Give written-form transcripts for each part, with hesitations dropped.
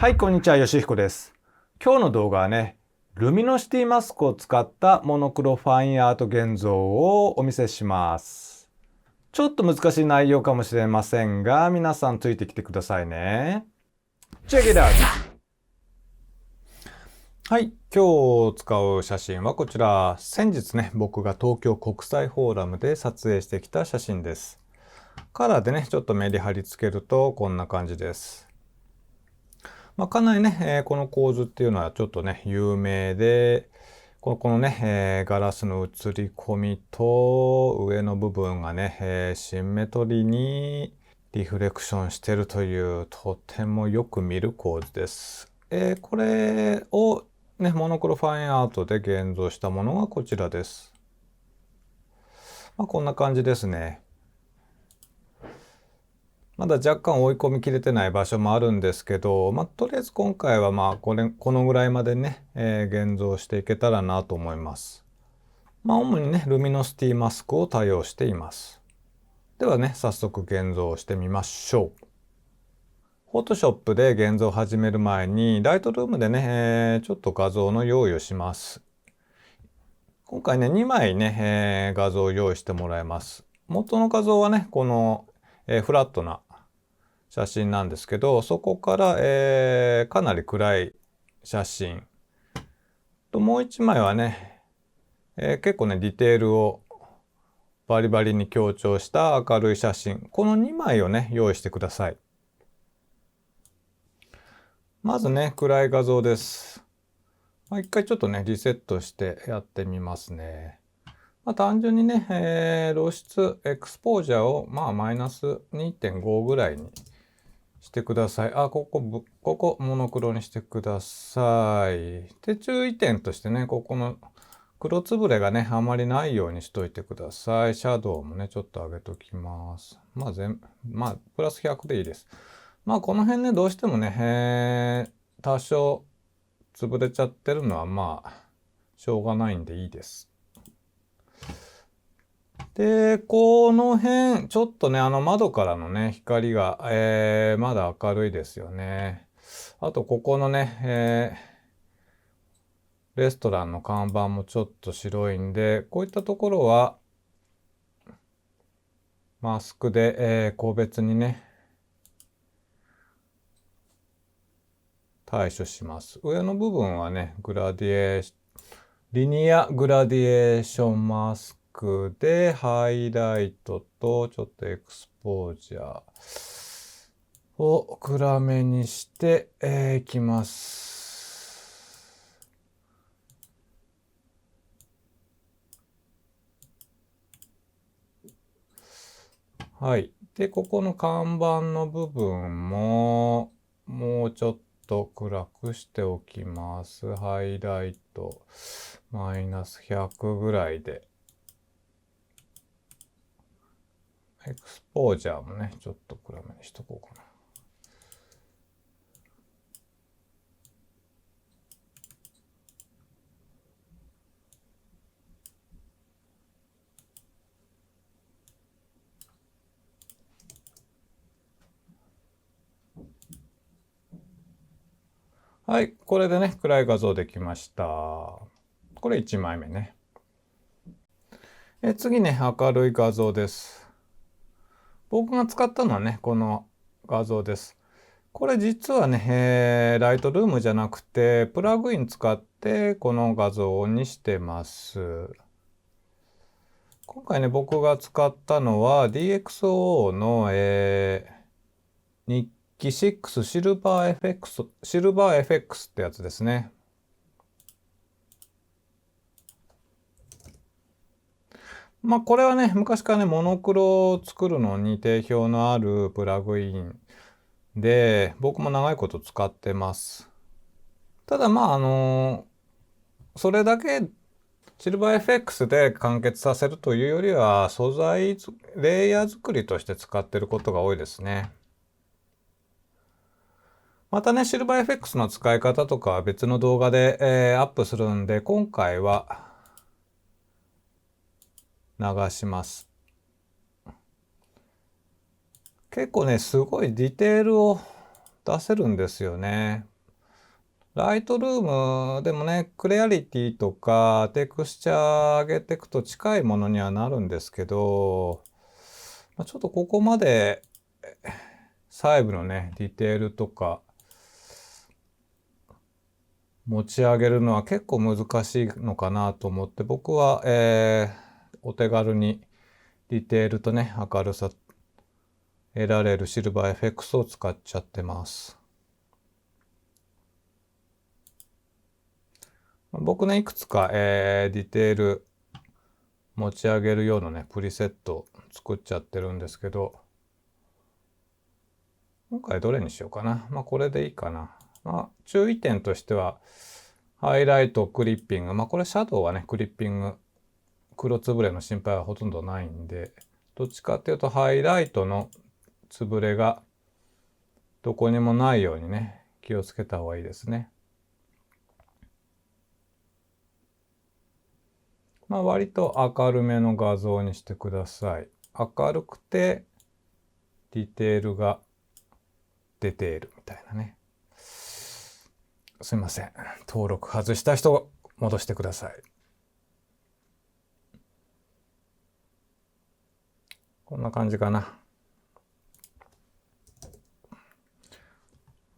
はい、こんにちは、よしひこです。今日の動画はね、ルミノシティマスクを使ったモノクロファインアート現像をお見せします。ちょっと難しい内容かもしれませんが、皆さんついてきてくださいね。Check it out! はい、今日使う写真はこちら。先日ね、僕が東京国際フォーラムで撮影してきた写真です。カラーでね、ちょっとメリハリつけるとこんな感じです。かなりね、この構図っていうのはちょっとね、有名で、このね、ガラスの映り込みと上の部分がね、シンメトリーにリフレクションしてるというとてもよく見る構図です。これをね、モノクロファインアートで現像したものがこちらです。こんな感じですね。まだ若干追い込みきれてない場所もあるんですけど、とりあえず今回はこのぐらいまでね、現像していけたらなと思います。主にね、ルミノシティマスクを多用しています。ではね、早速現像してみましょう。フォトショップで現像を始める前に、ライトルームでね、ちょっと画像の用意をします。今回ね、2枚ね、画像を用意してもらいます。元の画像はね、この、フラットな写真なんですけど、そこから、かなり暗い写真と、もう1枚はね、結構ね、ディテールをバリバリに強調した明るい写真。この2枚をね、用意してください。まずね、暗い画像です。一回ちょっとね、リセットしてやってみますね。単純にね、露出、エクスポージャーをマイナス 2.5 ぐらいにしてください。ここモノクロにしてください。で、注意点としてね、ここの黒つぶれがね、あまりないようにしといてください。シャドウもね、ちょっと上げときます。プラス100でいいです。この辺ね、どうしてもね、多少潰れちゃってるのはしょうがないんでいいです。で、この辺、ちょっとね、窓からのね、光が、まだ明るいですよね。あと、ここのね、レストランの看板もちょっと白いんで、こういったところは、マスクで、個別にね、対処します。上の部分はね、リニアグラディエーションマスクでハイライトとちょっとエクスポージャーを暗めにしていきます。はい。で、ここの看板の部分ももうちょっと暗くしておきます。ハイライトマイナス100ぐらいで。エクスポージャーもね、ちょっと暗めにしとこうかな。はい、これでね、暗い画像できました。これ1枚目ね。次ね、明るい画像です。僕が使ったのはね、この画像です。これ実はね、ライトルームじゃなくて、プラグイン使ってこの画像にしてます。今回ね、僕が使ったのは DXO の、日記6シルバー FX ってやつですね。これはね、昔からね、モノクロを作るのに定評のあるプラグインで、僕も長いこと使ってます。ただそれだけシルバー FX で完結させるというよりは、レイヤー作りとして使ってることが多いですね。またね、シルバー FX の使い方とかは別の動画で、アップするんで、今回は流します。結構ね、すごいディテールを出せるんですよね。ライトルームでもね、クレアリティとかテクスチャー上げていくと近いものにはなるんですけど、ちょっとここまで細部のね、ディテールとか持ち上げるのは結構難しいのかなと思って、僕は、お手軽にディテールとね、明るさ得られるシルバー FX を使っちゃってます。僕ね、いくつか、ディテール持ち上げるようなね、プリセット作っちゃってるんですけど、今回どれにしようかな。これでいいかな。注意点としては、ハイライト、クリッピング。これシャドウはね、クリッピング、黒つぶれの心配はほとんどないんで、どっちかっていうとハイライトのつぶれがどこにもないようにね、気をつけた方がいいですね。割と明るめの画像にしてください。明るくてディテールが出ているみたいなね。すいません。登録外した人戻してください。こんな感じかな。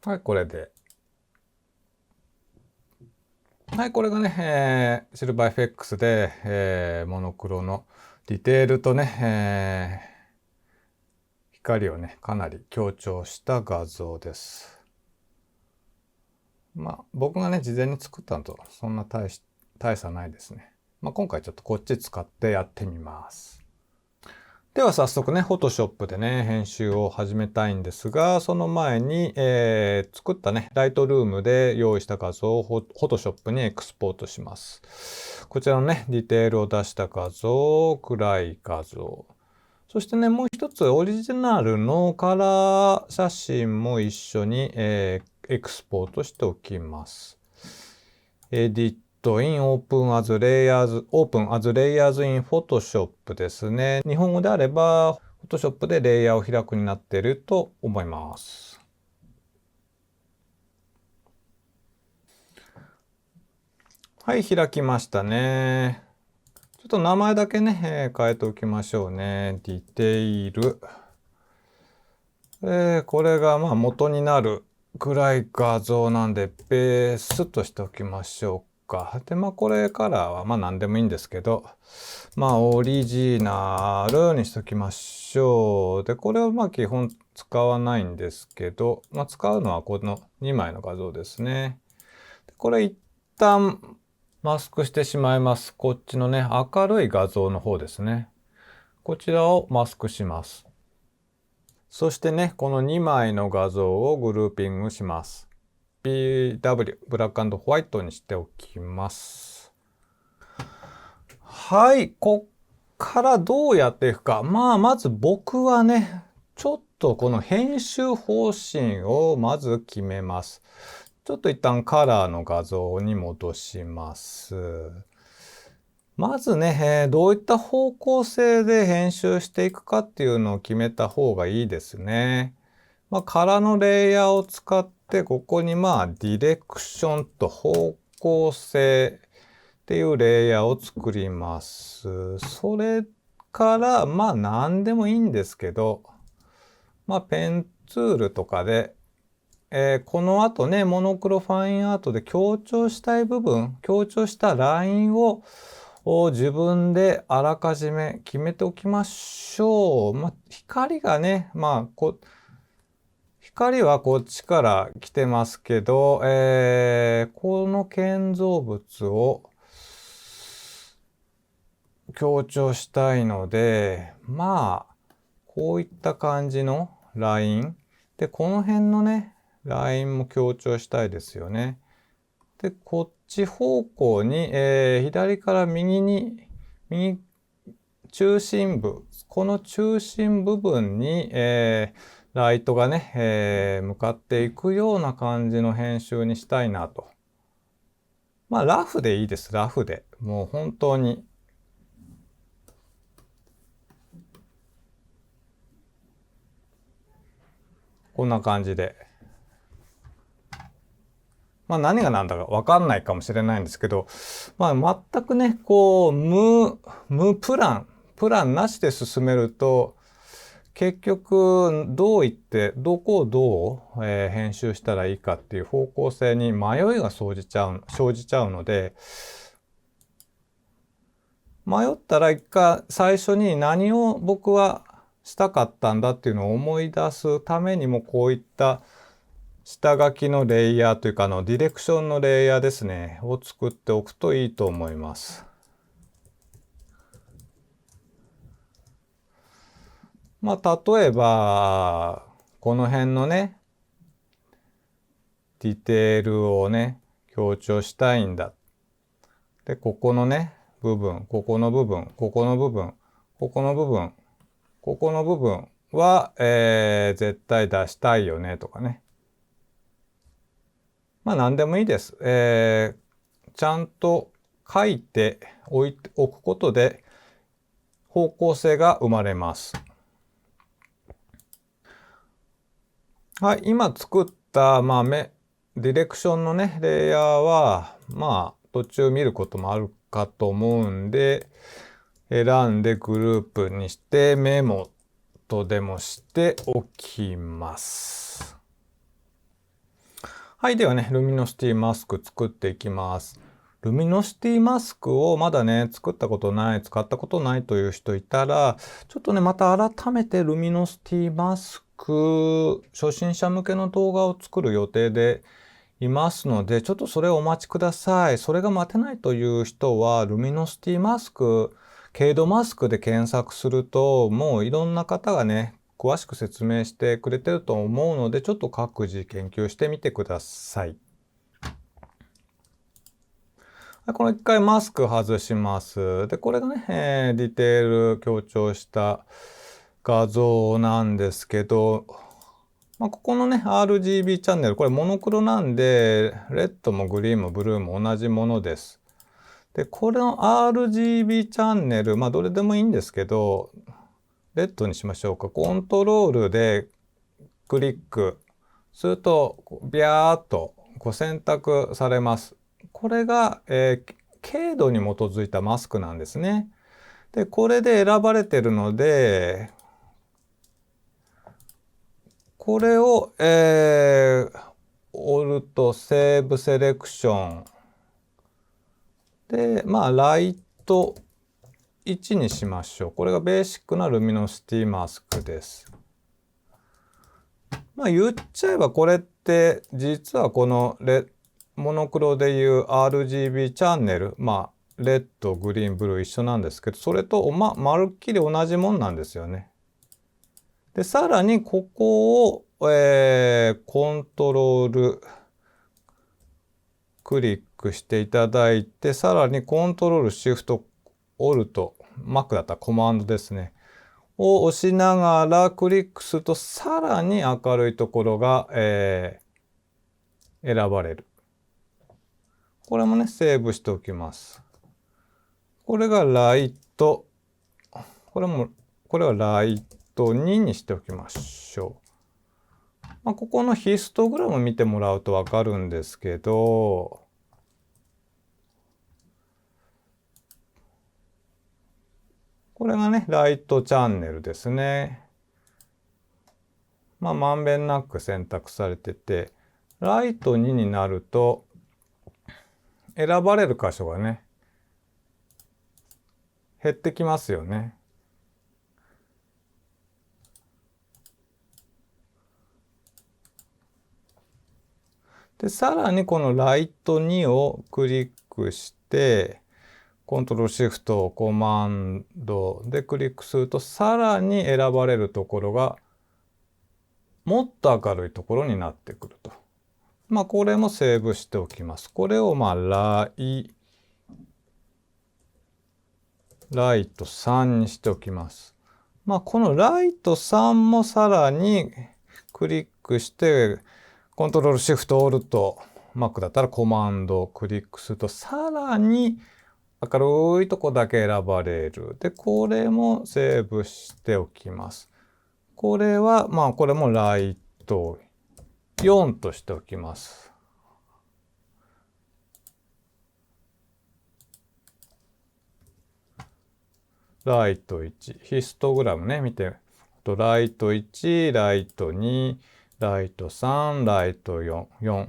はい、これで。はい、これがね、シルバー FX で、モノクロのディテールとね、光をね、かなり強調した画像です。僕がね、事前に作ったのとそんな大差ないですね。今回ちょっとこっち使ってやってみます。では早速ね、Photoshop でね、編集を始めたいんですが、その前に、作ったね、Lightroom で用意した画像を Photoshop にエクスポートします。こちらのね、ディテールを出した画像、暗い画像。そしてね、もう一つオリジナルのカラー写真も一緒に、エクスポートしておきます。エディットインオープンアズレイヤーズ、オープンアズレイヤーズインフォトショップですね。日本語であれば、フォトショップでレイヤーを開くになっていると思います。はい、開きましたね。ちょっと名前だけね、変えておきましょうね。ディテイル。これが元になる暗い画像なんで、ベースとしておきましょうか。で、これからは何でもいいんですけど、オリジナルにしときましょう。で、これは基本使わないんですけど、使うのはこの2枚の画像ですね。これ一旦マスクしてしまいます。こっちのね、明るい画像の方ですね。こちらをマスクします。そしてね、この2枚の画像をグルーピングします。BW、ブラック&ホワイトにしておきます。はい、こっからどうやっていくか。まず僕はね、ちょっとこの編集方針をまず決めます。ちょっと一旦カラーの画像に戻します。まずね、どういった方向性で編集していくかっていうのを決めた方がいいですね。空のレイヤーを使って、ここにディレクションと方向性っていうレイヤーを作ります。それから何でもいいんですけど、ペンツールとかで、この後ね、モノクロファインアートで強調したい部分、強調したラインを自分であらかじめ決めておきましょう。光がね、光はこっちから来てますけど、この建造物を強調したいので、こういった感じのライン。で、この辺のね、ラインも強調したいですよね。で、こっち方向に、左から右中心部、この中心部分に、ライトがね、向かっていくような感じの編集にしたいなと。ラフでいいです、ラフで。もう本当に。こんな感じで。まあ何が何だかわかんないかもしれないんですけど、まあ全くね、こう、無プランなしで進めると、結局どう言ってどこをどう、編集したらいいかっていう方向性に迷いが生じちゃうので、迷ったら一回最初に何を僕はしたかったんだっていうのを思い出すためにも、こういった下書きのレイヤーというかディレクションのレイヤーですねを作っておくといいと思います。まあ例えばこの辺のねディテールをね強調したいんだ。でここのね部分、ここの部分、ここの部分、ここの部分、ここの部分は、絶対出したいよねとかね。まあ何でもいいです。ちゃんと書いておくことで方向性が生まれます。はい、今作った、ディレクションのね、レイヤーは、途中見ることもあるかと思うんで、選んでグループにしてメモとでもしておきます。はい、ではね、ルミノシティマスク作っていきます。ルミノシティマスクをまだね、作ったことない、使ったことないという人いたら、ちょっとね、また改めてルミノシティマスク、初心者向けの動画を作る予定でいますので、ちょっとそれをお待ちください。それが待てないという人は、ルミノシティマスク、ケイドマスクで検索すると、もういろんな方がね、詳しく説明してくれてると思うので、ちょっと各自研究してみてください。この一回マスク外します。で、これがね、ディテール強調した画像なんですけど、ここのね、RGB チャンネル、これモノクロなんで、レッドもグリーンもブルーも同じものです。で、これの RGB チャンネル、どれでもいいんですけど、レッドにしましょうか。コントロールでクリックすると、ビャーっと選択されます。これが、軽度に基づいたマスクなんですね。で、これで選ばれてるので、これを、オルトセーブセレクションで、ライト1にしましょう。これがベーシックなルミノシティマスクです。言っちゃえばこれって実はこのモノクロでいう RGB チャンネル、レッド、グリーン、ブルー一緒なんですけど、それとまるっきり同じもんなんですよね。で、さらにここを、コントロールクリックしていただいて、さらにコントロールシフトオルト、Mac だったらコマンドですね。を押しながらクリックすると、さらに明るいところが、選ばれる。これもね、セーブしておきます。これがライト。これはライト2にしておきましょう。ここのヒストグラム見てもらうとわかるんですけど、これがね、ライトチャンネルですね。まんべんなく選択されてて、ライト2になると、選ばれる箇所がね、減ってきますよね。で、さらにこのライト2をクリックして、コントロールシフトコマンドでクリックすると、さらに選ばれるところが、もっと明るいところになってくると。これもセーブしておきます。これをライト3にしておきます。このライト3もさらにクリックして、コントロールシフトオルト、Mac だったらコマンドをクリックすると、さらに明るいとこだけ選ばれる。で、これもセーブしておきます。これは、これもライト4としておきます。ライト1、ヒストグラムね、見て、ライト1、ライト2、ライト3、ライト4。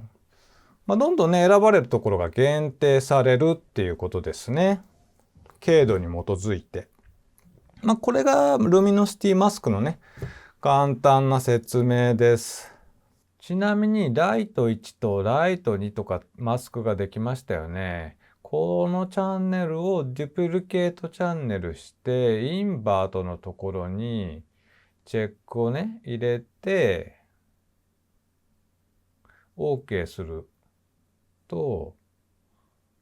どんどんね、選ばれるところが限定されるっていうことですね。経度に基づいて。これがルミノシティマスクのね、簡単な説明です。ちなみにライト1とライト2とかマスクができましたよね。このチャンネルをデュプリケートチャンネルして、インバートのところにチェックをね、入れて、OK すると、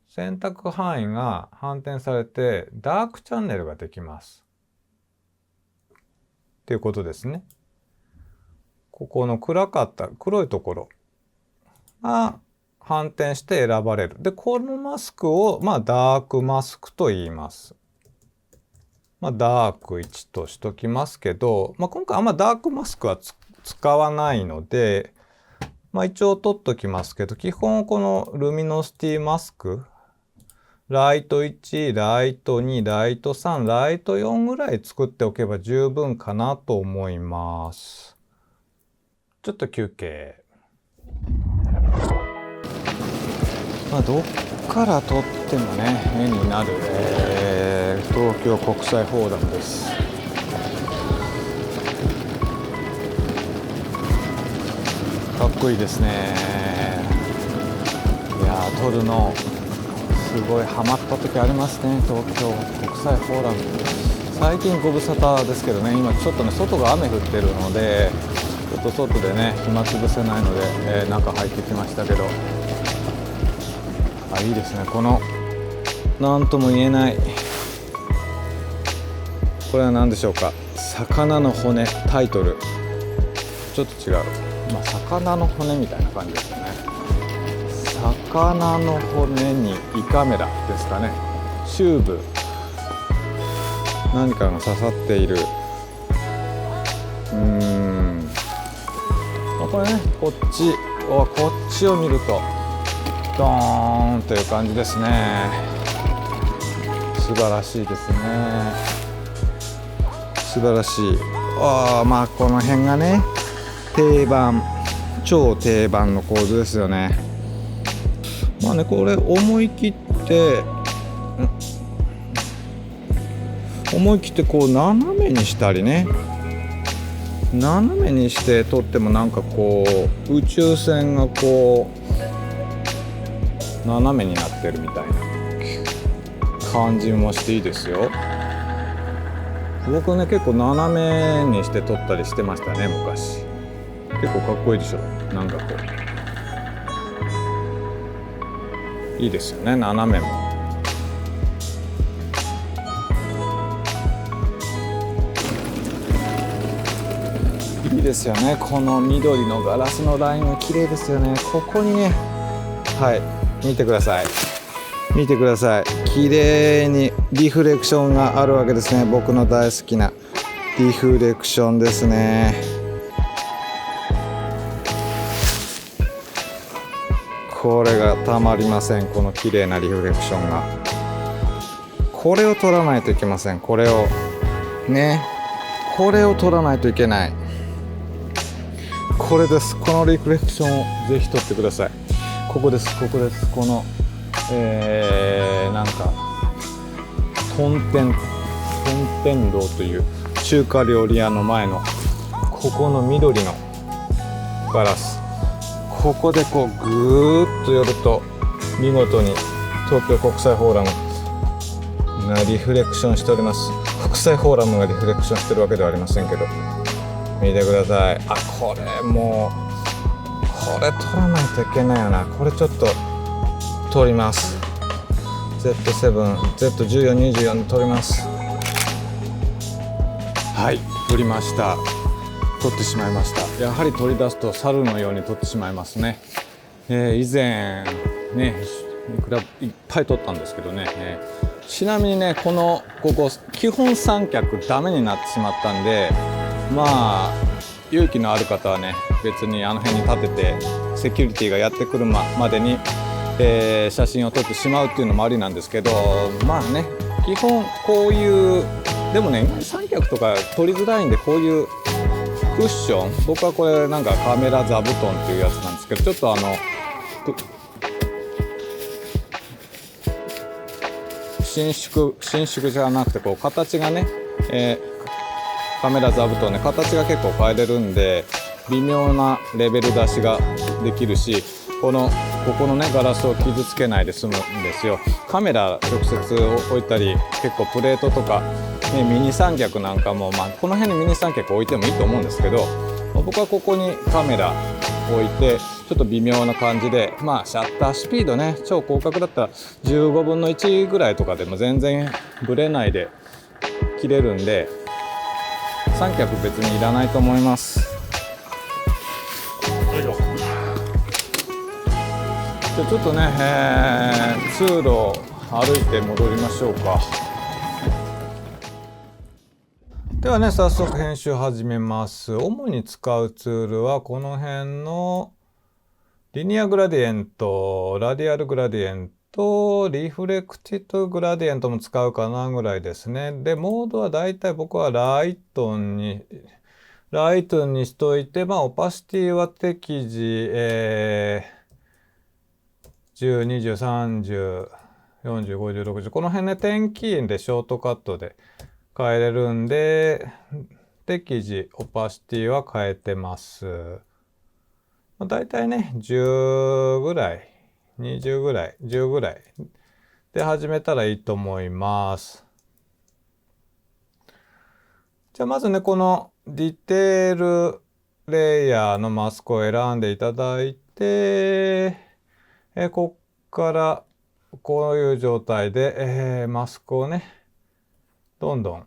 選択範囲が反転されて、ダークチャンネルができます。っていうことですね。ここの暗かった黒いところが反転して選ばれる。で、このマスクを、ダークマスクと言います。ダーク1としときますけど、今回あんまダークマスクは使わないので、一応取っときますけど、基本このルミノシティマスク、ライト1、ライト2、ライト3、ライト4ぐらい作っておけば十分かなと思います。ちょっと休憩。どっから撮ってもね、絵になる、東京国際フォーラムです。かっこいいですね。いやー、撮るのすごいハマった時ありますね。東京国際フォーラム。最近ご無沙汰ですけどね、今ちょっとね、外が雨降ってるので、ちょっと外でね、暇つぶせないので、中入ってきましたけど、いいですね。この何とも言えない、これは何でしょうか。魚の骨、タイトルちょっと違う、魚の骨みたいな感じですよね。魚の骨に胃カメラですかね。チューブ、何かが刺さっている。これね、こっちを見るとドーンという感じですね。素晴らしいですね。素晴らしい。この辺がね、超定番の構図ですよね。これ思い切って斜めにしたりね、斜めにして撮っても宇宙船が斜めになってるみたいな感じもしていいですよ。僕ね、結構斜めにして撮ったりしてましたね、昔。結構かっこいいでしょ。いいですよね、斜めも。いいですよね。この緑のガラスのラインが綺麗ですよね。ここにね、見てください。綺麗にリフレクションがあるわけですね。僕の大好きなリフレクションですね。これがたまりません。この綺麗なリフレクションが。これを撮らないといけません。これを撮らないといけない。これです。このリフレクションをぜひ撮ってください。ここです。このトンテンローという中華料理屋の前のここの緑のガラス、ここでぐーっと寄ると見事に東京国際フォーラムがリフレクションしております。国際フォーラムがリフレクションしてるわけではありませんけど、見てください。これ撮らないといけないよな。これちょっと撮ります。Z7、Z14、24で撮ります。撮りました。撮ってしまいました。やはり取り出すと猿のように撮ってしまいますね。以前ね、いっぱい撮ったんですけどね。ちなみにね、ここ基本三脚ダメになってしまったんで、勇気のある方はね、別にあの辺に立ててセキュリティがやってくるまでに、写真を撮ってしまうっていうのもありなんですけど、基本こういうでもね三脚とか取りづらいんで、こういうクッション、僕はこれなんかカメラ座布団っていうやつなんですけど、ちょっと伸縮じゃなくて、こう形がね、カメラ座布団ね、形が結構変えれるんで、微妙なレベル出しができるし、ここのねガラスを傷つけないで済むんですよ。カメラ直接置いたり、結構プレートとか、ね、ミニ三脚なんかも、この辺にミニ三脚置いてもいいと思うんですけど、僕はここにカメラ置いて、ちょっと微妙な感じで、シャッタースピードね、超広角だったら15分の1ぐらいとかでも全然ブレないで切れるんで、三脚別にいらないと思います。じゃあちょっとね、通路を歩いて戻りましょうか。ではね、早速編集始めます。主に使うツールはこの辺のリニアグラディエント、ラディアルグラディエント、リフレクティッドグラディエントも使うかなぐらいですね。で、モードはだいたい僕はライトンにしといて、オパシティは適時、10、20、30、40、50、60。この辺ね、点キーでショートカットで変えれるんで、適時、オパシティは変えてます。だいたいね、10ぐらい、20ぐらい、10ぐらいで始めたらいいと思います。じゃあまずね、このディテールレイヤーのマスクを選んでいただいて、こっからこういう状態で、マスクをね、どんどん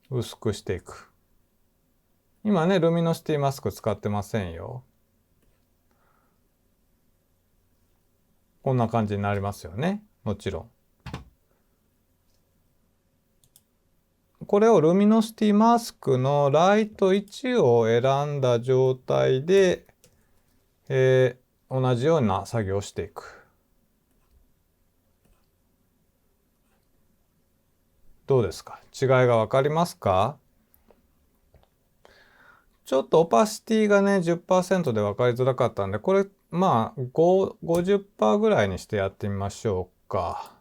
薄くしていく。今ね、ルミノシティマスク使ってませんよ。こんな感じになりますよね。もちろん。これをルミノシティマスクのライト1を選んだ状態で、同じような作業をしていく。どうですか？違いがわかりますか？ちょっとオパシティがね、10% で分かりづらかったんで、これ、50% ぐらいにしてやってみましょうか。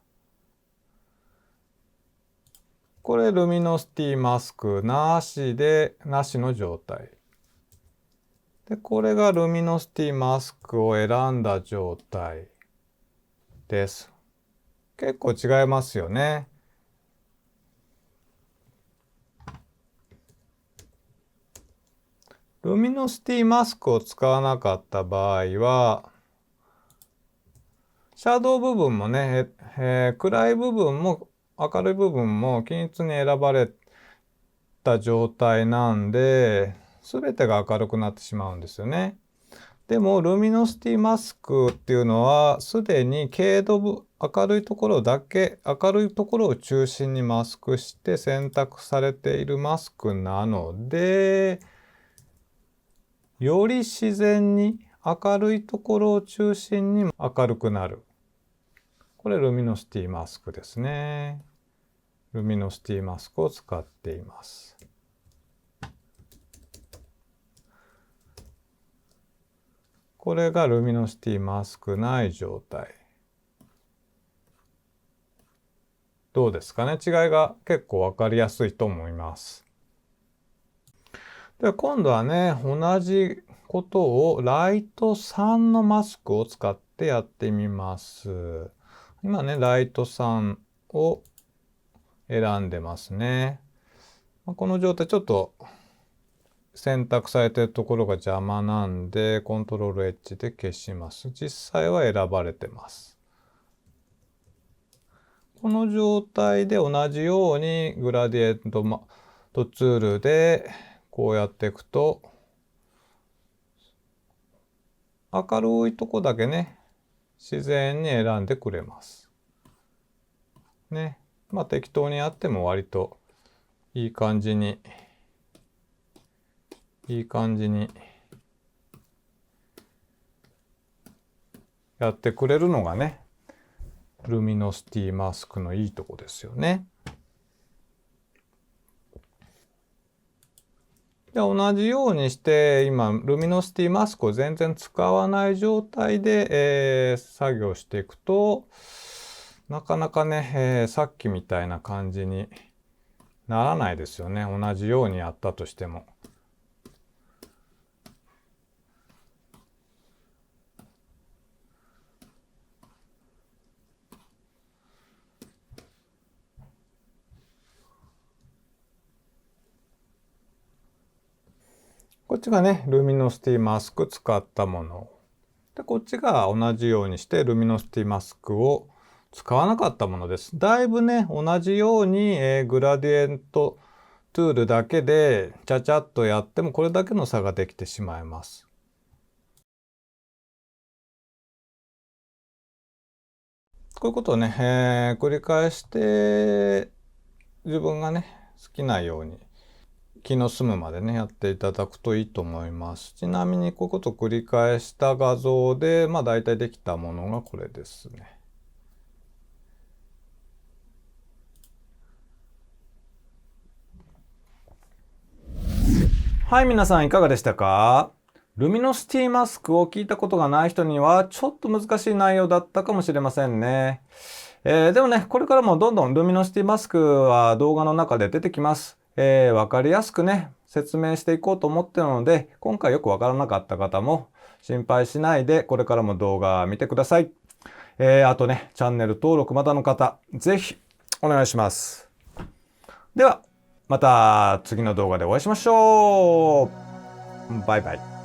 これ、ルミノシティマスクなしの状態。で、これがルミノシティマスクを選んだ状態です。結構違いますよね。ルミノシティマスクを使わなかった場合は、シャドウ部分もね、暗い部分も明るい部分も均一に選ばれた状態なんで、全てが明るくなってしまうんですよね。でも、ルミノシティマスクっていうのは、すでに明るいところを中心にマスクして選択されているマスクなので、より自然に明るいところを中心に明るくなる。これルミノシティマスクですね。ルミノシティマスクを使っています。これがルミノシティマスクない状態。どうですかね？違いが結構わかりやすいと思います。では今度はね、同じことをライト3のマスクを使ってやってみます。今ね、ライト3を選んでますね。この状態ちょっと選択されているところが邪魔なんで、コントロール H で消します。実際は選ばれてます。この状態で同じようにグラディエントツールでこうやっていくと、明るいとこだけね、自然に選んでくれます。ね。適当にやっても割といい感じにやってくれるのがね、ルミノシティマスクのいいとこですよね。で、同じようにして今ルミノシティマスクを全然使わない状態で、作業していくとなかなかね、さっきみたいな感じにならないですよね。同じようにやったとしても。こっちがね、ルミノシティマスク使ったもの。で、こっちが同じようにしてルミノシティマスクを使わなかったものです。だいぶね、同じように、グラディエントトゥールだけでちゃちゃっとやってもこれだけの差ができてしまいます。こういうことをね、繰り返して自分がね、好きなように気の済むまでね、やっていただくといいと思います。ちなみにこういうことを繰り返した画像で、大体できたものがこれですね。はい、皆さんいかがでしたか？ルミノシティマスクを聞いたことがない人にはちょっと難しい内容だったかもしれませんね。でもね、これからもどんどんルミノシティマスクは動画の中で出てきます。わかりやすくね、説明していこうと思ってるので、今回よくわからなかった方も心配しないで、これからも動画見てください。あとね、チャンネル登録まだの方、ぜひお願いします。では、また次の動画でお会いしましょう。バイバイ。